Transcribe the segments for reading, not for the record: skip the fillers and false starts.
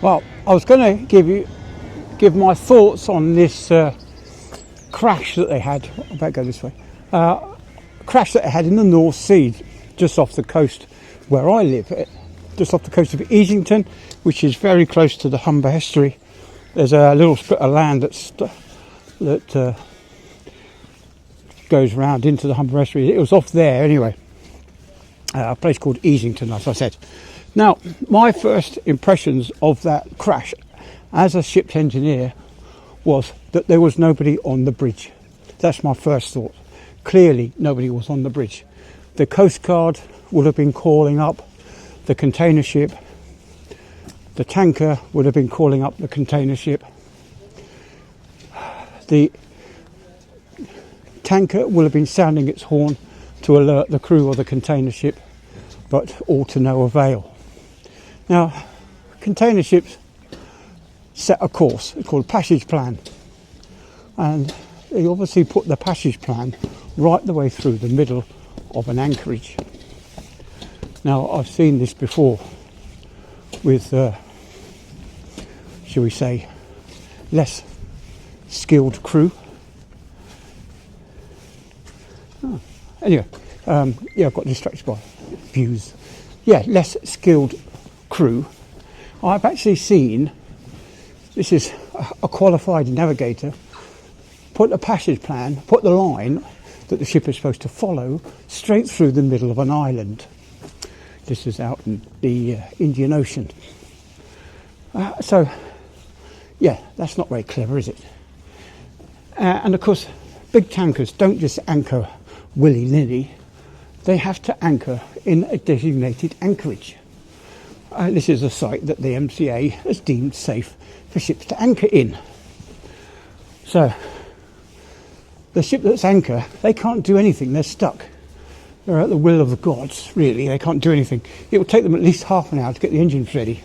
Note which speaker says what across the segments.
Speaker 1: Well, I was going to give my thoughts on this crash that they had. I better go this way. Crash that they had in the North Sea, just off the coast where I live, just off the coast of Easington, which is very close to the Humber Estuary. There's a little strip of land that goes round into the Humber Estuary. It was off there anyway. A place called Easington, as I said. Now, my first impressions of that crash as a ship's engineer was that there was nobody on the bridge. That's my first thought. Clearly, nobody was on the bridge. The Coast Guard would have been calling up the container ship. The tanker would have been calling up the container ship. The tanker would have been sounding its horn to alert the crew of the container ship, but all to no avail. Now, container ships set a course, it's called passage plan, and they obviously put the passage plan right the way through the middle of an anchorage. Now, I've seen this before with, shall we say, less skilled crew. Anyway, I've got distracted by views. Less skilled crew. I've actually seen, this is a qualified navigator, put a passage plan, put the line that the ship is supposed to follow straight through the middle of an island. This is out in the Indian Ocean. That's not very clever, is it? And of course, big tankers don't just anchor willy-nilly. They have to anchor in a designated anchorage. This is a site that the MCA has deemed safe for ships to anchor in. So, the ship that's anchor, they can't do anything, they're stuck. They're at the will of the gods, really, they can't do anything. It would take them at least half an hour to get the engines ready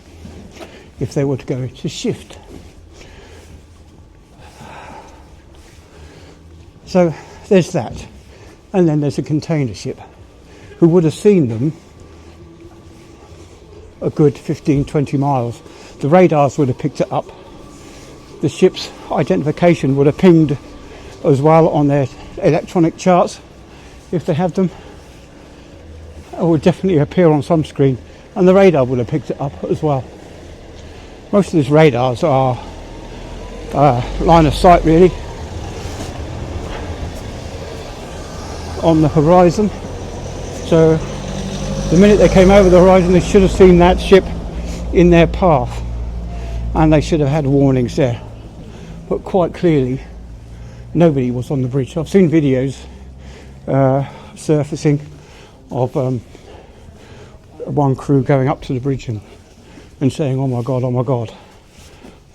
Speaker 1: if they were to go to shift. So, there's that. And then there's a container ship who would have seen them a good 15-20 miles. The radars would have picked it up. The ship's identification would have pinged as well on their electronic charts, if they have them. It would definitely appear on some screen, and the radar would have picked it up as well. Most of these radars are line of sight, really, on the horizon. So the minute they came over the horizon, they should have seen that ship in their path, and they should have had warnings there. But quite clearly, nobody was on the bridge. I've seen videos surfacing of one crew going up to the bridge and saying, oh my God,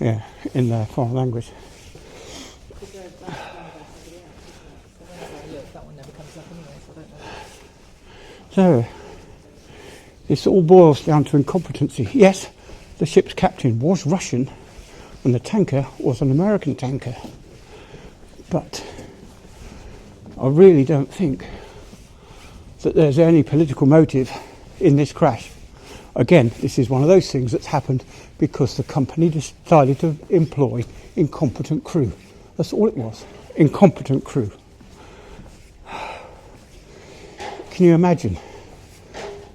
Speaker 1: in their foreign language. So, this all boils down to incompetency. Yes, the ship's captain was Russian and the tanker was an American tanker. But I really don't think that there's any political motive in this crash. Again, this is one of those things that's happened because the company decided to employ incompetent crew. That's all it was, incompetent crew. Can you imagine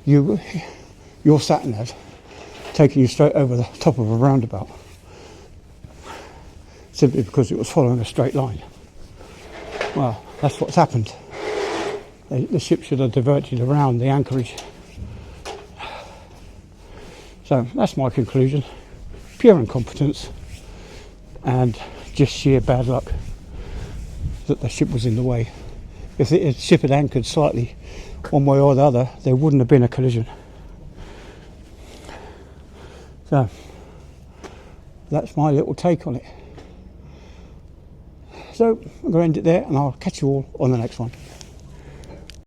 Speaker 1: your sat-nav taking you straight over the top of a roundabout simply because it was following a straight line? Well, that's what's happened. The ship should have diverted around the anchorage. So that's my conclusion. Pure incompetence and just sheer bad luck that the ship was in the way. If the ship had anchored slightly one way or the other, there wouldn't have been a collision. So that's my little take on it. So I'm going to end it there, and I'll catch you all on the next one.